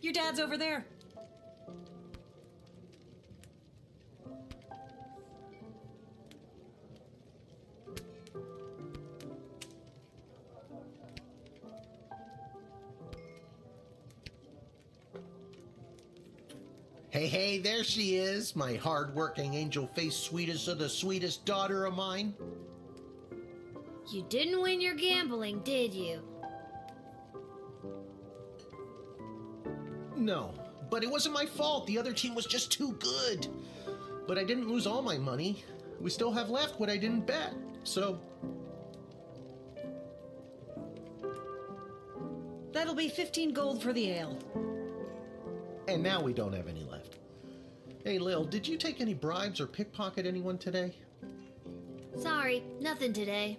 Your dad's over there. Hey, there she is, my hard-working, angel-faced sweetest of the sweetest daughter of mine. You didn't win your gambling, did you? No, but it wasn't my fault. The other team was just too good. But I didn't lose all my money. We still have left what I didn't bet, so... That'll be 15 gold for the ale. And now we don't have any left. Hey, Lil, did you take any bribes or pickpocket anyone today? Sorry, nothing today.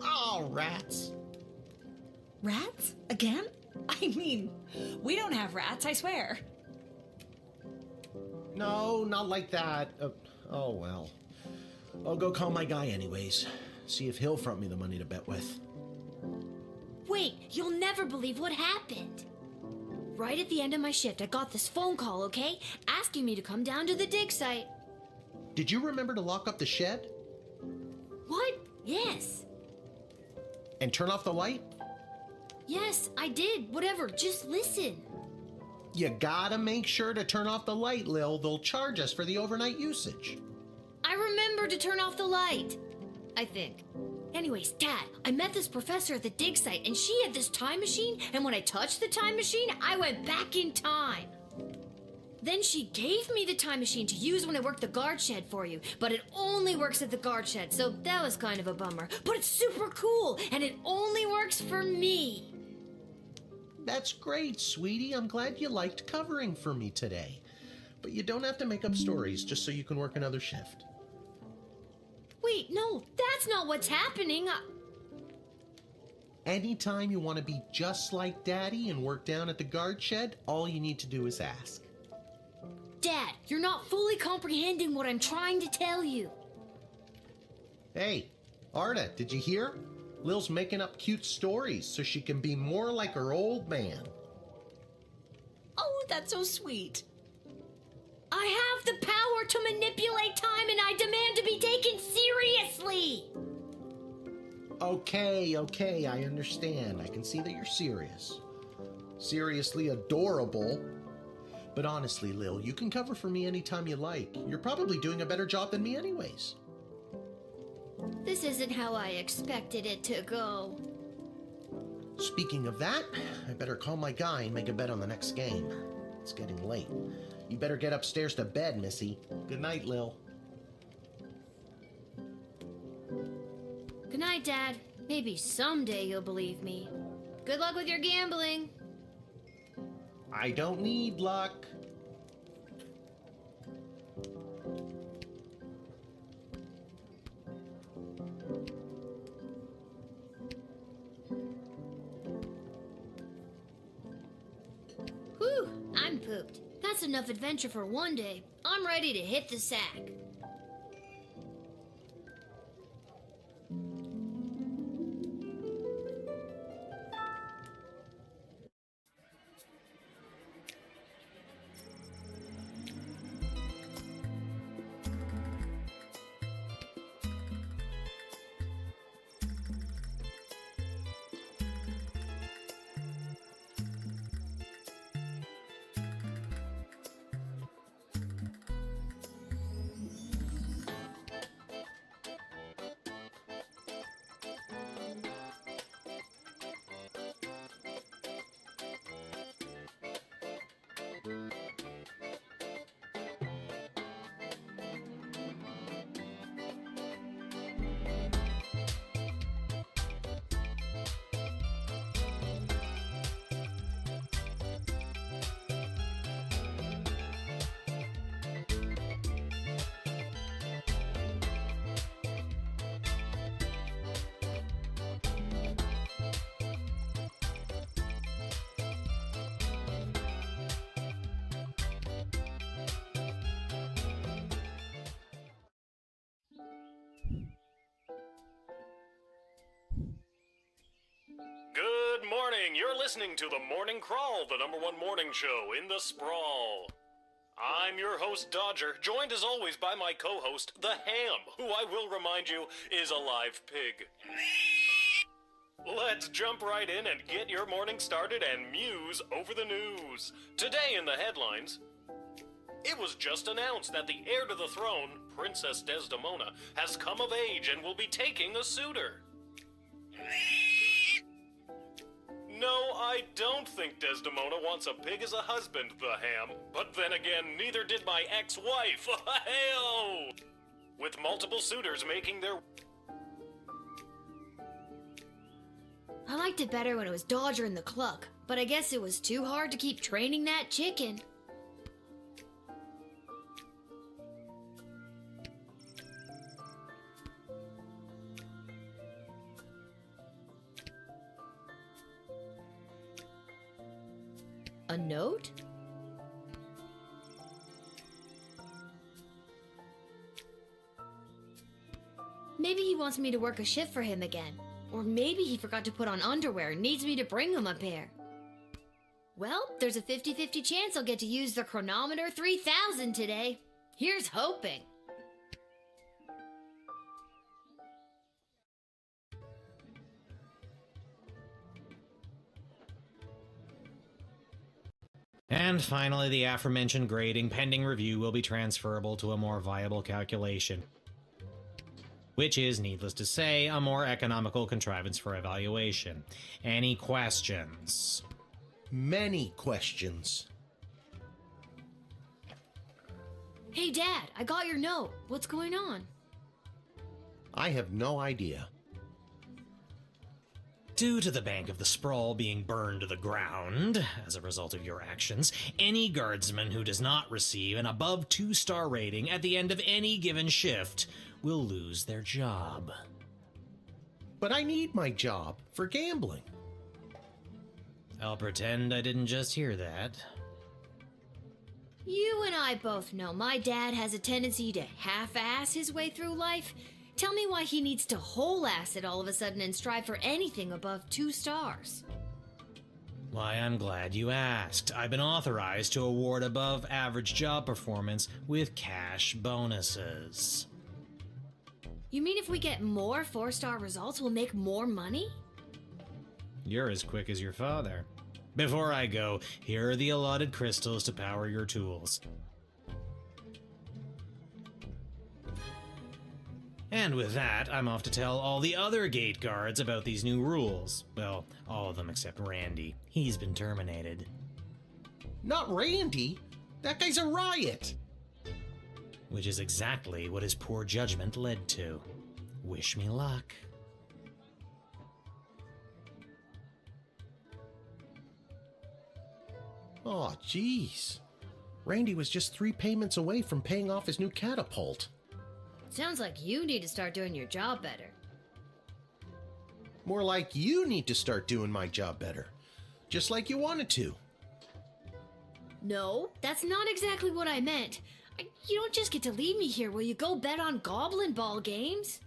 Oh, rats. Rats? Again? I mean, we don't have rats, I swear. No, not like that. Oh, well. I'll go call my guy anyways. See if he'll front me the money to bet with. Wait, you'll never believe what happened. Right at the end of my shift, I got this phone call, okay? Asking me to come down to the dig site. Did you remember to lock up the shed? What? Yes. And turn off the light? Yes, I did. Whatever, just listen. You gotta make sure to turn off the light, Lil. They'll charge us for the overnight usage. I remember to turn off the light. I think. Anyways, Dad, I met this professor at the dig site, and she had this time machine, and when I touched the time machine, I went back in time. Then she gave me the time machine to use when I worked the guard shed for you, but it only works at the guard shed, so that was kind of a bummer. But it's super cool, and it only works for me. That's great, sweetie. I'm glad you liked covering for me today. But you don't have to make up stories just so you can work another shift. Wait, no, that's not what's happening. Anytime you want to be just like Daddy and work down at the guard shed, all you need to do is ask. Dad, you're not fully comprehending what I'm trying to tell you. Hey, Arda, did you hear? Lil's making up cute stories so she can be more like her old man. Oh, that's so sweet. I have the power to manipulate time, and I demand to be taken seriously. Okay, I understand. I can see that you're serious. Seriously adorable. But honestly, Lil, you can cover for me anytime you like. You're probably doing a better job than me anyways. This isn't how I expected it to go. Speaking of that, I better call my guy and make a bet on the next game. It's getting late. You better get upstairs to bed, Missy. Good night, Lil. Good night, Dad. Maybe someday you'll believe me. Good luck with your gambling. I don't need luck. Whew, I'm pooped. That's enough adventure for one day. I'm ready to hit the sack. you're listening to The Morning Crawl, the #1 morning show in the sprawl. I'm your host, Dodger, joined as always by my co-host, The Ham, who I will remind you is a live pig. Let's jump right in and get your morning started and muse over the news. Today in the headlines, it was just announced that the heir to the throne, Princess Desdemona, has come of age and will be taking a suitor. No, I don't think Desdemona wants a pig as a husband, The Ham. But then again, neither did my ex-wife. Hell! With multiple suitors making their... I liked it better when it was Dodger and the Cluck, but I guess it was too hard to keep training that chicken. A note? Maybe he wants me to work a shift for him again. Or maybe he forgot to put on underwear and needs me to bring him a pair. Well, there's a 50-50 chance I'll get to use the Chronometer 3000 today. Here's hoping. And finally, the aforementioned grading pending review will be transferable to a more viable calculation, which is, needless to say, a more economical contrivance for evaluation. Any questions? Many questions. Hey, Dad, I got your note. What's going on? I have no idea. Due to the Bank of the Sprawl being burned to the ground as a result of your actions, any guardsman who does not receive an above 2-star rating at the end of any given shift will lose their job. But I need my job for gambling. I'll pretend I didn't just hear that. You and I both know my dad has a tendency to half-ass his way through life. Tell me why he needs to whole-ass it all of a sudden and strive for anything above 2 stars. Why, I'm glad you asked. I've been authorized to award above-average job performance with cash bonuses. You mean if we get more 4-star results, we'll make more money? You're as quick as your father. Before I go, here are the allotted crystals to power your tools. And with that, I'm off to tell all the other gate guards about these new rules. Well, all of them except Randy. He's been terminated. Not Randy! That guy's a riot! Which is exactly what his poor judgment led to. Wish me luck. Oh, jeez. Randy was just 3 payments away from paying off his new catapult. Sounds like you need to start doing your job better. More like you need to start doing my job better. Just like you wanted to. No, that's not exactly what I meant. You don't just get to leave me here while you go bet on Goblin Ball games.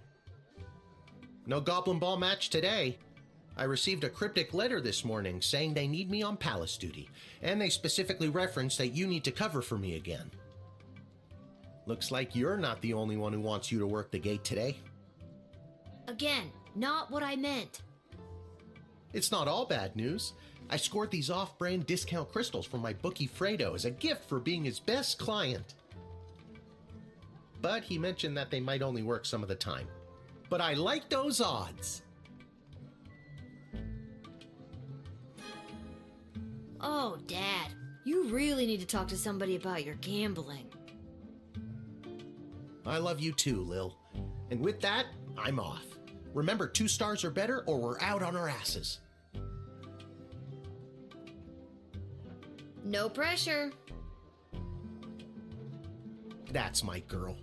No Goblin Ball match today. I received a cryptic letter this morning saying they need me on palace duty, and they specifically referenced that you need to cover for me again. Looks like you're not the only one who wants you to work the gate today. Again, not what I meant. It's not all bad news. I scored these off-brand discount crystals from my bookie Fredo as a gift for being his best client. But he mentioned that they might only work some of the time. But I like those odds. Oh, Dad, you really need to talk to somebody about your gambling. I love you too, Lil. And with that, I'm off. Remember, 2 stars or better, or we're out on our asses. No pressure. That's my girl.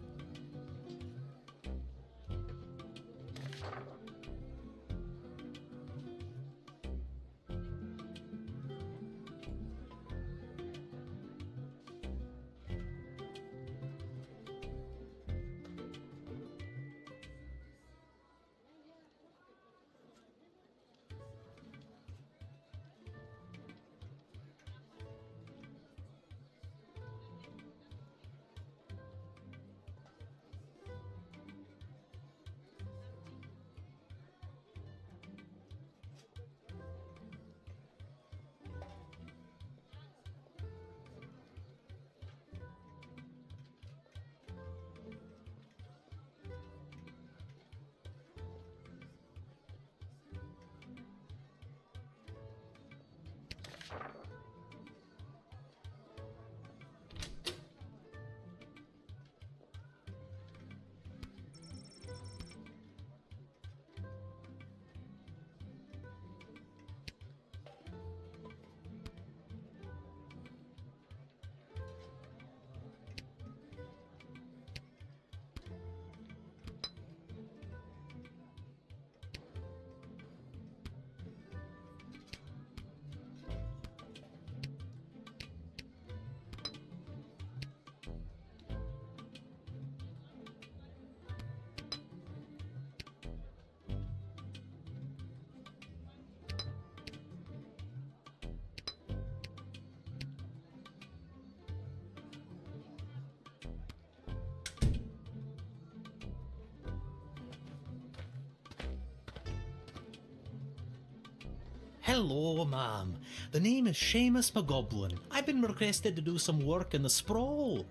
Hello, ma'am. The name is Seamus McGoblin. I've been requested to do some work in the sprawl.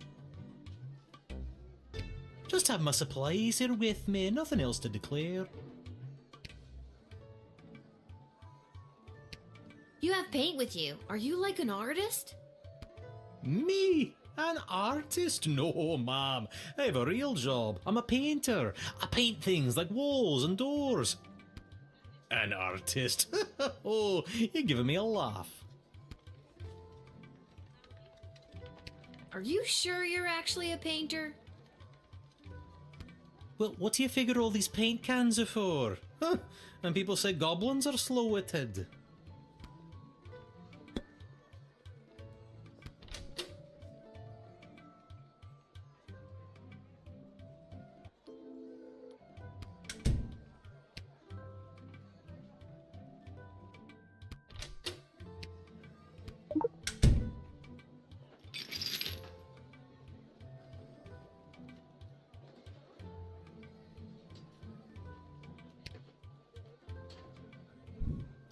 Just have my supplies here with me, nothing else to declare. You have paint with you. Are you like an artist? Me? An artist? No, ma'am. I have a real job. I'm a painter. I paint things like walls and doors. An artist? Oh, you're giving me a laugh. Are you sure you're actually a painter? Well, what do you figure all these paint cans are for? Huh? And people say goblins are slow-witted.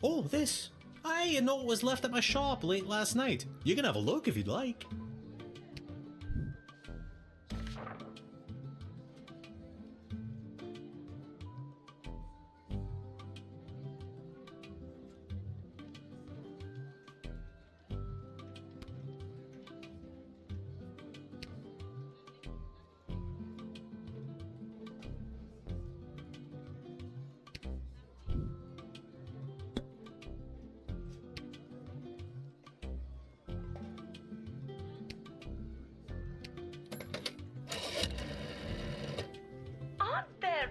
Oh, this. I know it was left at my shop late last night. You can have a look if you'd like. Aren't there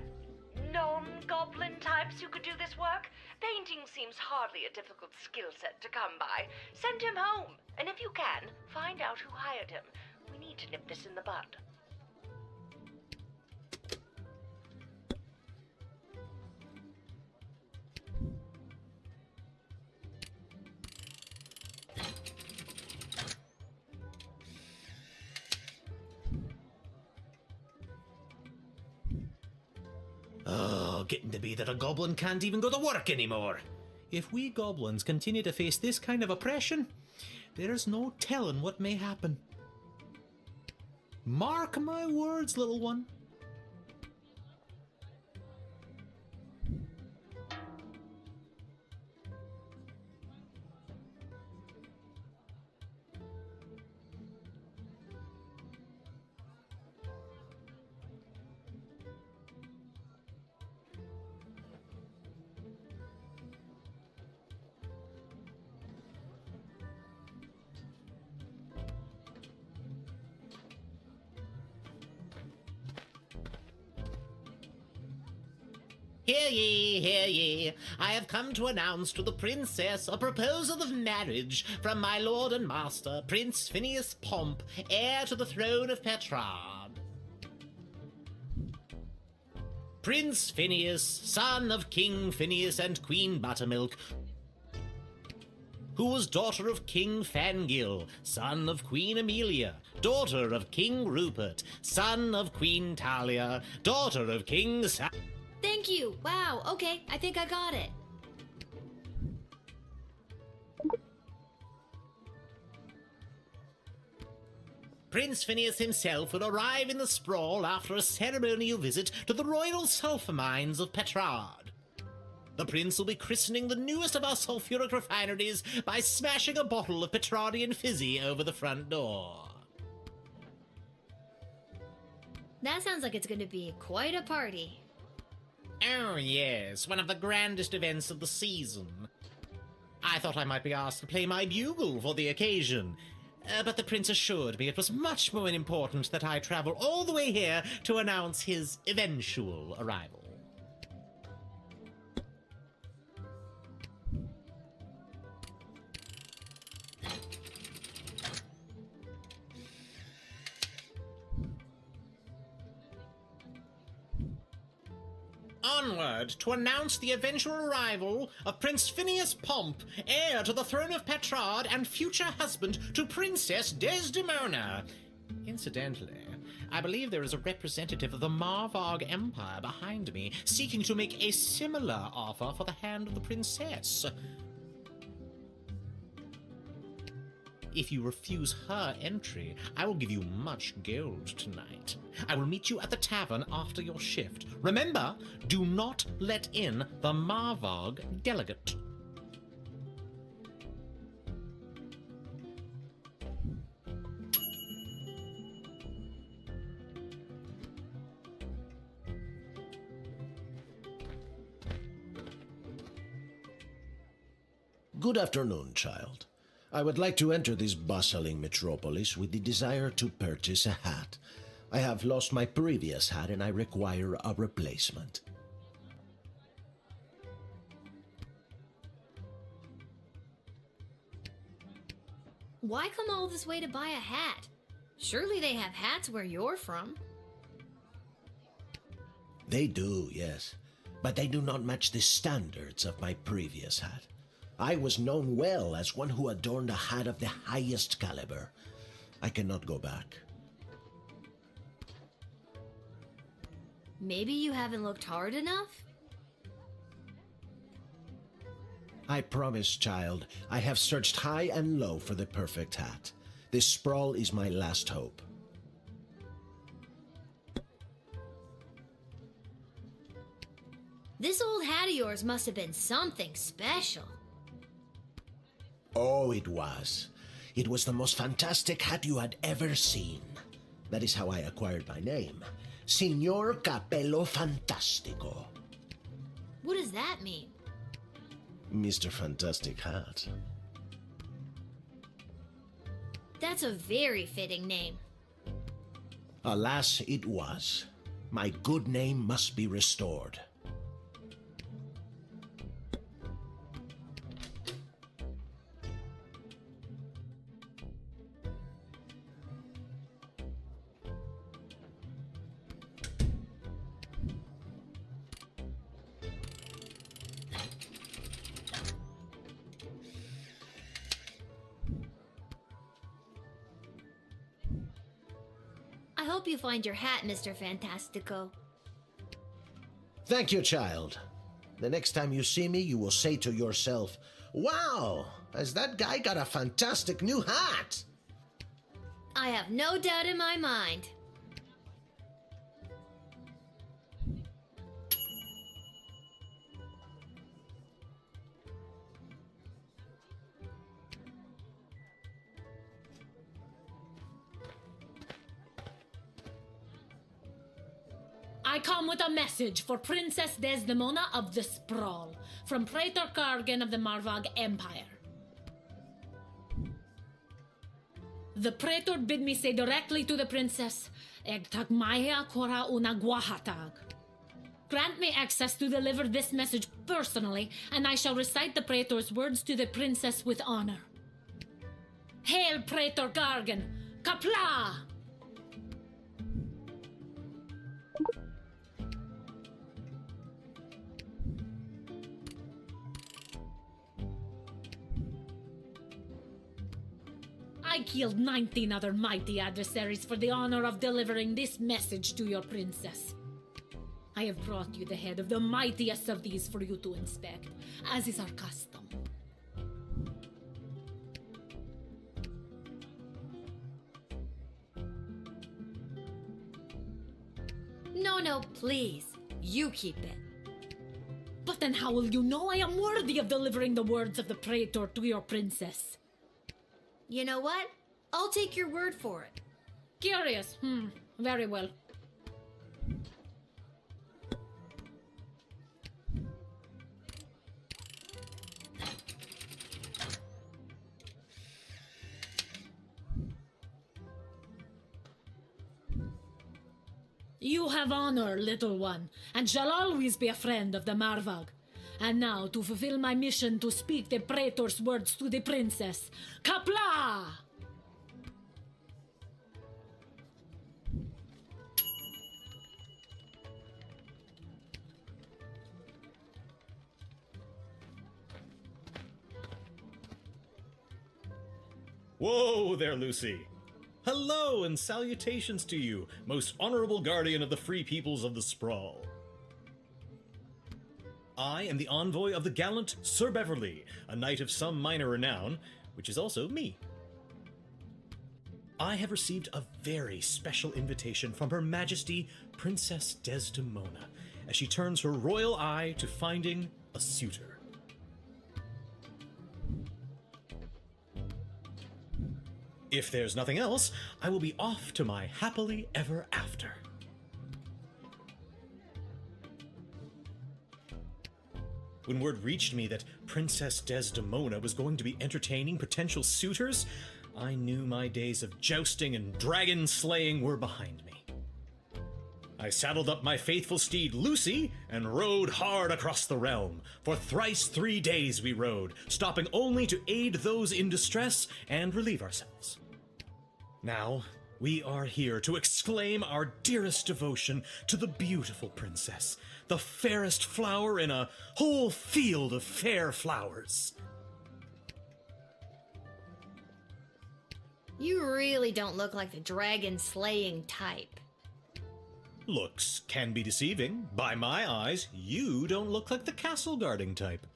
non-goblin types who could do this work? Painting seems hardly a difficult skill set to come by. Send him home, and if you can, find out who hired him. We need to nip this in the bud. Oh, getting to be that a goblin can't even go to work anymore. If we goblins continue to face this kind of oppression, there's no telling what may happen. Mark my words, little one. Hear ye, I have come to announce to the princess a proposal of marriage from my lord and master, Prince Phineas Pomp, heir to the throne of Petrard. Prince Phineas, son of King Phineas and Queen Buttermilk, who was daughter of King Fangil, son of Queen Amelia, daughter of King Rupert, son of Queen Talia, daughter of King Thank you. Wow, okay, I think I got it. Prince Phineas himself will arrive in the sprawl after a ceremonial visit to the royal sulphur mines of Petrard. The prince will be christening the newest of our sulphuric refineries by smashing a bottle of Petrardian fizzy over the front door. That sounds like it's going to be quite a party. Oh yes, one of the grandest events of the season. I thought I might be asked to play my bugle for the occasion, but the prince assured me it was much more important that I travel all the way here to announce his eventual arrival. Onward to announce the eventual arrival of Prince Phineas Pomp, heir to the throne of Petrard and future husband to Princess Desdemona. Incidentally, I believe there is a representative of the Marvarg Empire behind me, seeking to make a similar offer for the hand of the princess. If you refuse her entry, I will give you much gold tonight. I will meet you at the tavern after your shift. Remember, do not let in the Marvog delegate. Good afternoon, child. I would like to enter this bustling metropolis with the desire to purchase a hat. I have lost my previous hat and I require a replacement. Why come all this way to buy a hat? Surely they have hats where you're from. They do, yes, but they do not match the standards of my previous hat. I was known well as one who adorned a hat of the highest caliber. I cannot go back. Maybe you haven't looked hard enough? I promise, child, I have searched high and low for the perfect hat. This sprawl is my last hope. This old hat of yours must have been something special. Oh, it was. It was the most fantastic hat you had ever seen. That is how I acquired my name. Signor Capello Fantastico. What does that mean? Mr. Fantastic Hat. That's a very fitting name. Alas, it was. My good name must be restored. I hope you find your hat, Mr. Fantastico. Thank you, child. The next time you see me, you will say to yourself, "Wow, has that guy got a fantastic new hat?" I have no doubt in my mind. I come with a message for Princess Desdemona of the Sprawl, from Praetor Kargan of the Marvog Empire. The Praetor bid me say directly to the princess, Eg tagmaya kora una guahatag. Grant me access to deliver this message personally, and I shall recite the Praetor's words to the princess with honor. Hail, Praetor Kargan! Kapla! I killed 19 other mighty adversaries for the honor of delivering this message to your princess. I have brought you the head of the mightiest of these for you to inspect, as is our custom. No, please. You keep it. But then how will you know I am worthy of delivering the words of the Praetor to your princess? You know what? I'll take your word for it. Curious. Very well. You have honor, little one, and shall always be a friend of the Marvog. And now, to fulfill my mission to speak the Praetor's words to the princess. Kapla! Whoa there, Lucy. Hello and salutations to you, most honorable guardian of the free peoples of the Sprawl. I am the envoy of the gallant Sir Beverly, a knight of some minor renown, which is also me. I have received a very special invitation from Her Majesty Princess Desdemona as she turns her royal eye to finding a suitor. If there's nothing else, I will be off to my happily ever after. When word reached me that Princess Desdemona was going to be entertaining potential suitors, I knew my days of jousting and dragon slaying were behind me. I saddled up my faithful steed Lucy and rode hard across the realm. For thrice 3 days we rode, stopping only to aid those in distress and relieve ourselves. Now, we are here to exclaim our dearest devotion to the beautiful princess, the fairest flower in a whole field of fair flowers. You really don't look like the dragon slaying type. Looks can be deceiving. By my eyes, you don't look like the castle guarding type.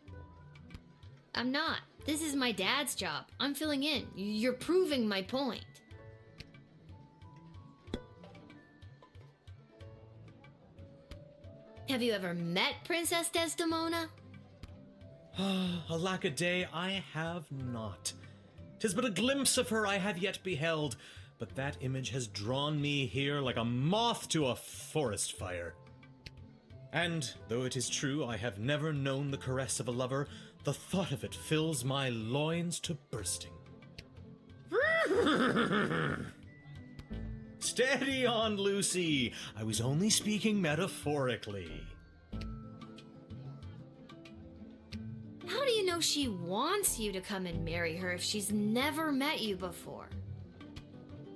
I'm not. This is my dad's job. I'm filling in. You're proving my point. Have you ever met Princess Desdemona? Alack a day, I have not. 'Tis but a glimpse of her I have yet beheld, but that image has drawn me here like a moth to a forest fire. And, though it is true I have never known the caress of a lover, the thought of it fills my loins to bursting. Steady on, Lucy! I was only speaking metaphorically. How do you know she wants you to come and marry her if she's never met you before?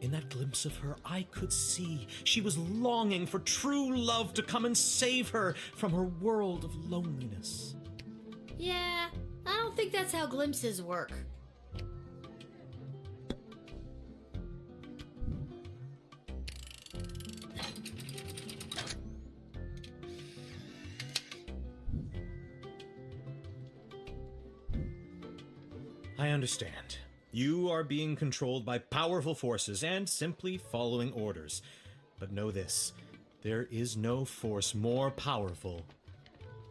In that glimpse of her, I could see she was longing for true love to come and save her from her world of loneliness. Yeah, I don't think that's how glimpses work. I understand. You are being controlled by powerful forces and simply following orders. But know this, there is no force more powerful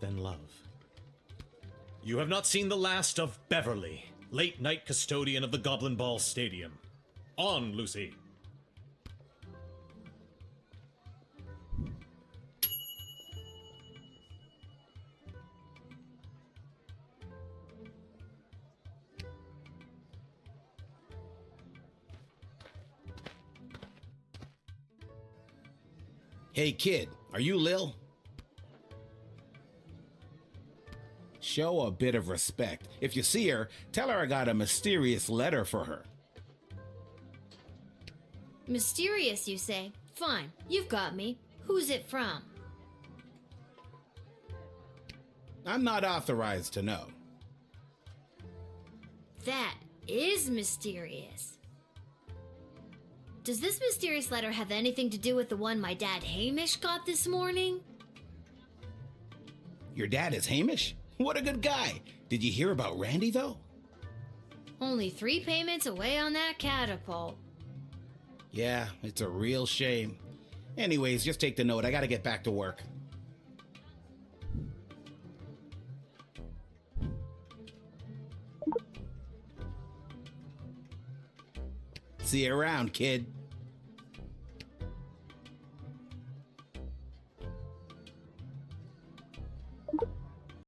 than love. You have not seen the last of Beverly, late night custodian of the Goblin Ball Stadium. On, Lucy. Hey kid, are you Lil? Show a bit of respect. If you see her, tell her I got a mysterious letter for her. Mysterious, you say? Fine, you've got me. Who's it from? I'm not authorized to know. That is mysterious. Does this mysterious letter have anything to do with the one my dad Hamish got this morning? Your dad is Hamish? What a good guy. Did you hear about Randy, though? Only 3 payments away on that catapult. Yeah, it's a real shame. Anyways, just take the note. I gotta get back to work. See you around, kid.